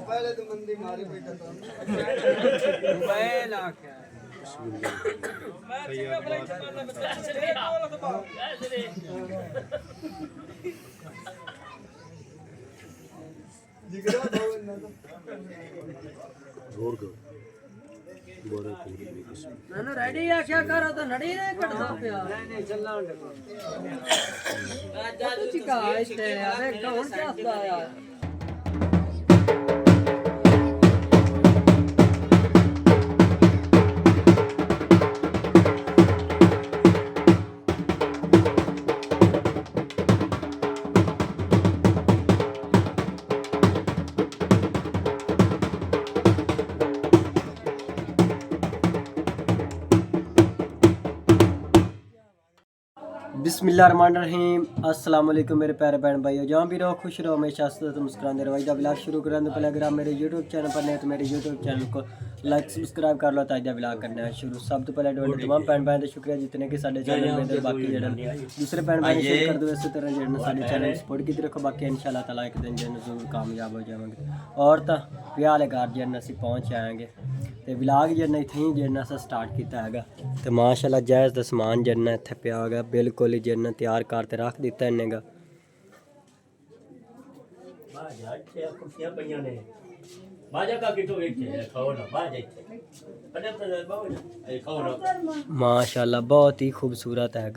पहले तो मंदी मारे बेटा ನಾನು ರೆಡಿ ಯಾಕೆ ಯಾಕಾರದು ನಡೀನೇ ಕಟ್ದ नहीं चलना चिका ಐತೆ ಅದೇ ಕೌಂಟ್ ಆಗ್ತಾ यार बिस्मिल्लाहिर्रहमानिर्रहीम अस्सलाम वालेकुम मेरे प्यारे बहन भाइयों, जहाँ भी रहो खुश रहो, हमेशा हंसते मुस्कुराते रहो। इधर ब्लॉग शुरू करने से पहले अगर आप मेरे यूट्यूब चैनल पर नए तो मेरे यूट्यूब चैनल को लाइक सब्सक्राइब कर लो। ताजा ब्लॉग करना है शुरू। सब तो पहले डोने तमाम भैन भाई का शुक्रिया जितने कि साडे चैनल में बाकी जड़न दूसरे भैन भाई शेयर कर दो। इसी तरह जड़न साडे चैनल सपोर्ट की रखो। बाकी इंशाल्लाह ताला एक दिन जन जरूर कामयाब हो जाएंगे। और तो प्याले घर जन असी पहुँच आएंगे तो ब्लॉग जन इतने ही जन अस स्टार्ट किया है। तो माशाल्लाह जायज़ का समान जन इतने पिया है बिल्कुल ही जन तैयार करते रख दिता इन्हें का। माशाल्लाह बहुत ही खूबसूरत है।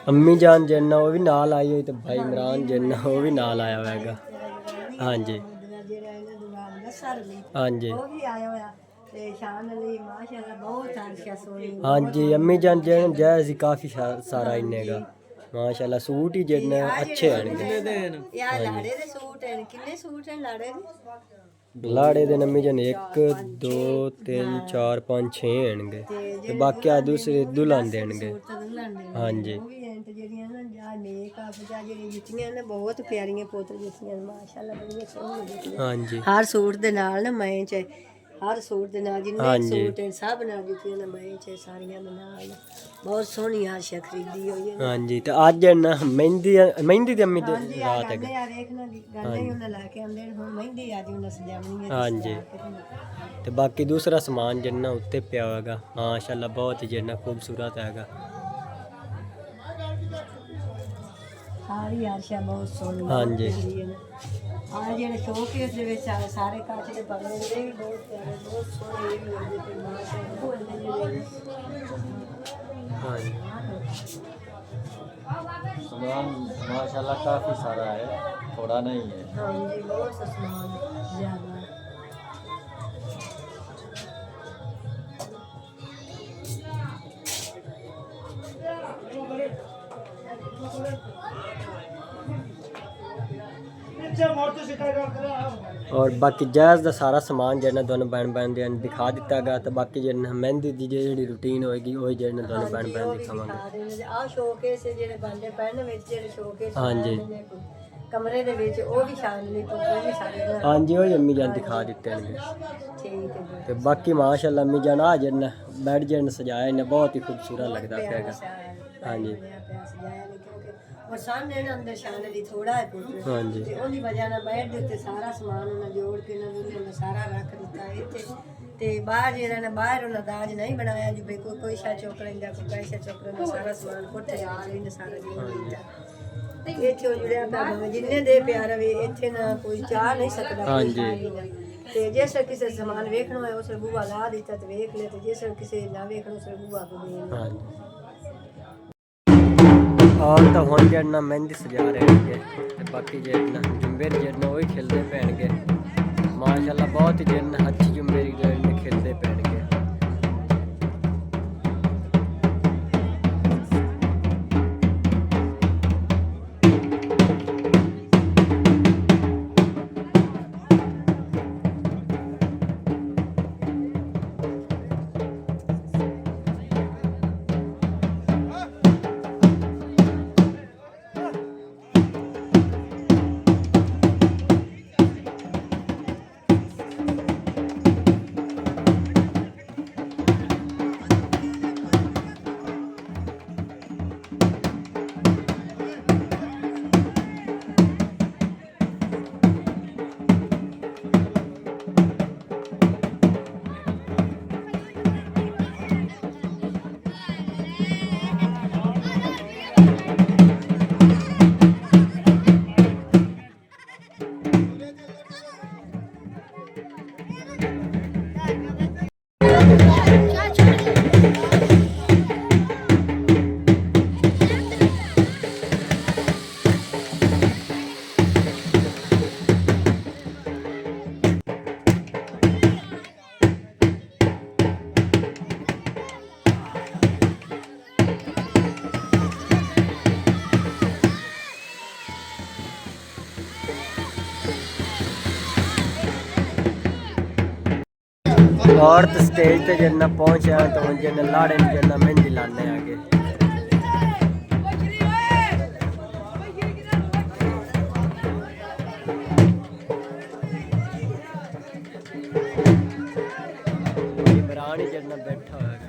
अम्मी जान जन्ना वो भी नाल आई हुई तो भाई इमरान जन्ना वो भी नाल आया हुआ है। हाँ जी हाँ जी हाँ जी अम्मी जान जन जैसी काफ़ी सारा इन्ने का माशाल्लाह सूट ही जन अच्छे हैं। लाड़े दे अम्मी जन 1 2 3 4 5 6 हैं ते बाकी आ दूसरे दुल्हन देंगे। हाँ जी बहुत प्यारियां पुत्र जुतियां माशाल्लाह बड़ियां सोहणियां। हाँ जी हर सूट दे नाल ना मैं च हर सूट दे नाल जिन्ने सूट हैं सब नाल जुतियां ना मैं च सारियां दे नाल बहुत सोहनी आशा खरीदी हुई है। हाँ जी तो आज ना मेहंदी मेहंदी दी अम्मी दी रात है। हाँ जी तो बाकी दूसरा सामान जिन्ना उत्ते पिया होगा माशाल्लाह बहुत ही जिन्ना खूबसूरत हैगा। सारी आशा बहुत सोहनी। हाँ जी आज जेडे शोकेस दे विच सारे कांच दे बने ने भी बहुत प्यारे बहुत सोहने ये भी होंदे ते हाँ जी सामान माशाल्लाह काफ़ी सारा है थोड़ा नहीं है। हाँ जी बहुत सा सामान ज़्यादा है। और बाकी जायज़ का सारा सामान जो दोनों बहन बहन दे दिखा दिता गया। तो बाकी जो मेहंदी की जी रूटीन होएगी वही जो दोनों बहन बहन दिखावांगे। हाँ जी कमरे दे विच ओ भी शामिल तो वो भी सारे हाँ जी वही अम्मी जान दिखा दिते हैं। ठीक है तो बाकी माशाल्लाह अम्मी जान आ जन बेड जन सजाया इन्हें बहुत ही खूबसूरत लगता है। हाँ जी और सामने ना अंदर शान दी थोड़ा है पुत्र। हाँ जी ते ओदी वजह ना बैठ दे उत्ते सारा सामान उन्हें जोड़ के ना उन्हें सारा रख दिता है इत्थे ते बाहर जेड़ा ना बाहर उन्हें दाज नहीं बनाया जो कोई शा चुक लेंदा कोई पैसा चुक लेंदा सारा सामान कोठे आ रही सारा जोड़ दिता। इत्थे जुड़िया भावे जिन्ने दे प्यार वे इत्थे ना कोई चाह नहीं सकदा। हाँ जी ते जिस किसी सामान वेखना है उस बुआ ला दिता ते वेख ले ते जिस किसी ना वेखना उस बुआ को दे। हाँ जी और तो हुन जड़ना मेहंदी सजा रहे हैं ते बाकी जड़ना जुम्बेर जड़ना वही खेलते पैणगे माशाल्लाह बहुत ही जड़ना अच्छी जुम्बेरी जड़ने खेलते पैणगे। औरत स्टेज पे जिन्ना पहुंचा तो हुन जिन्ना लाड़े ने जिन्ना मेहंदी लाने आगे इमरान ही जिन्ना बैठा होगा।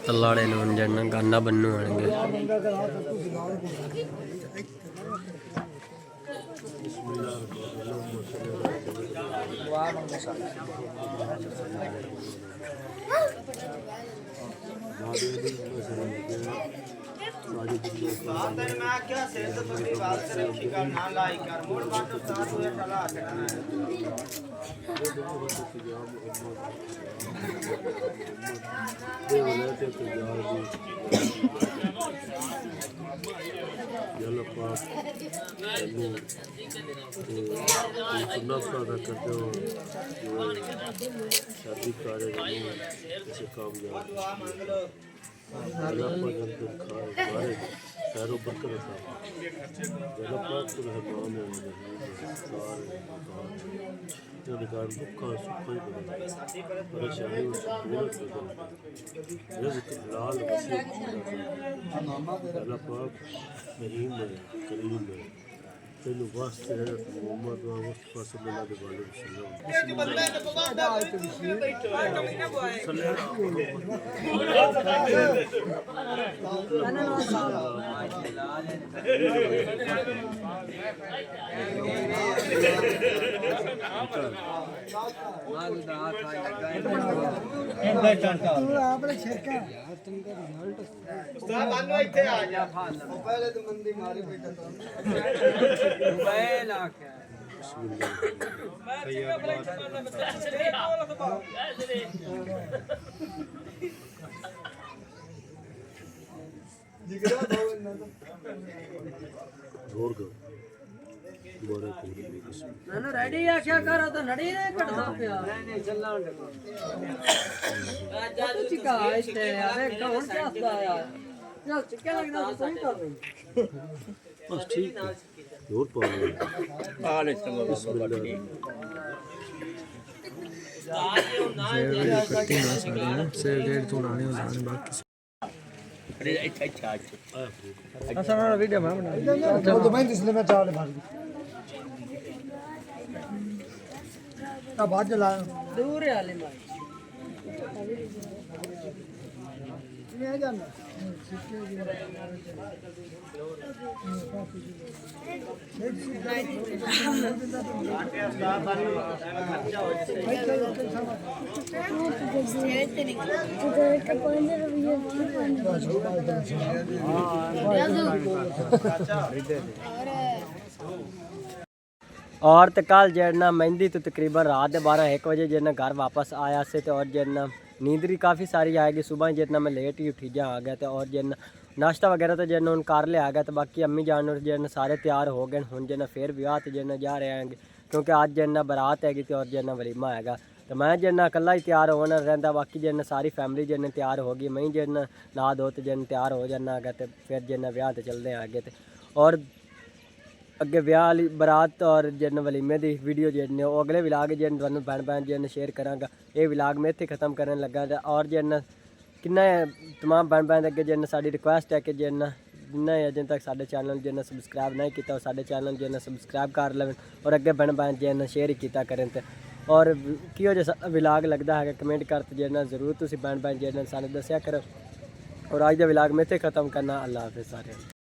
तलाड़े नून जड़ना गाना बन्नू आएंगे शादी कार्य खैरो बरकत दुखा सुखा ही परेशानी लाल रहीम है करीम है तेन वास्ते मोहम्मद मुस्तफा सल्लल्लाहु अलैहि ನಾನು ರೆಡಿ ಯಾಕೆ ಕರೋದು ನಡೀನೇ ಕಟ್ತಾ ಪ್ಯಾ नहीं चलना तो चिका ऐसे अरे कौन क्या आता यार यार चिका लगना तो सही कर रही बस ठीक है और पानी आले चलो बिस्मिल्लाह से डेढ़ तो लाने वाले बाकी अरे अच्छा ऐसा ना वीडियो में बना तो मैं इसलिए मैं चावल भाग अब आज जला दूर है आले माई मैं जाना और तो कल जड़ना मेहंदी तो तकरीबन रात के 12-1 बजे जड़ना घर वापस आया से तो और जड़ना नींद भी काफ़ी सारी आएगी सुबह जड़ना मैं लेट ही उठी जा आ गया तो और जड़ना नाश्ता वगैरह तो जड़ना कर लिया गया तो बाकी अम्मी जान और जड़ना सारे तैयार हो गए हूँ जड़ना फिर विआह तो जड़ना जा रहे हैं क्योंकि अज जड़ना बारात हैगी तो और जड़ना वलीमा हैगा तो मैं जड़ना अकेला ही तैयार होना रहता बाकी जड़ना सारी फैमिली जड़ना तैयार हो गई मैं जड़ना ना दो तो जड़ना तैयार हो जाना है तो फिर जड़ना विआह तो चलते हैं आगे और अगे विआह वाली बरात और जन वलीमे की वीडियो जन अगले विलाग जन तुहानू भैन भैन जन शेयर करांगा ये विलाग मैं इत्थे खत्म करने लगा और जन किन्ना तमाम भैन भैन अगे जन साडी रिक्वेस्ट है कि जन जिन्ना अजें तक साडे चैनल जन सबसक्राइब नहीं किया साडे चैनल जन सबसक्राइब कर लें और अगे भैन भैन जन शेयर किया करें और किहो जिहा विलाग लगता है कमेंट करते जन जरूर तुसीं भैन भैन जन सानू दस्सिया करो और अज का विलाग मैं इत्थे खत्म करना अल्लाह हाफिज़ सारे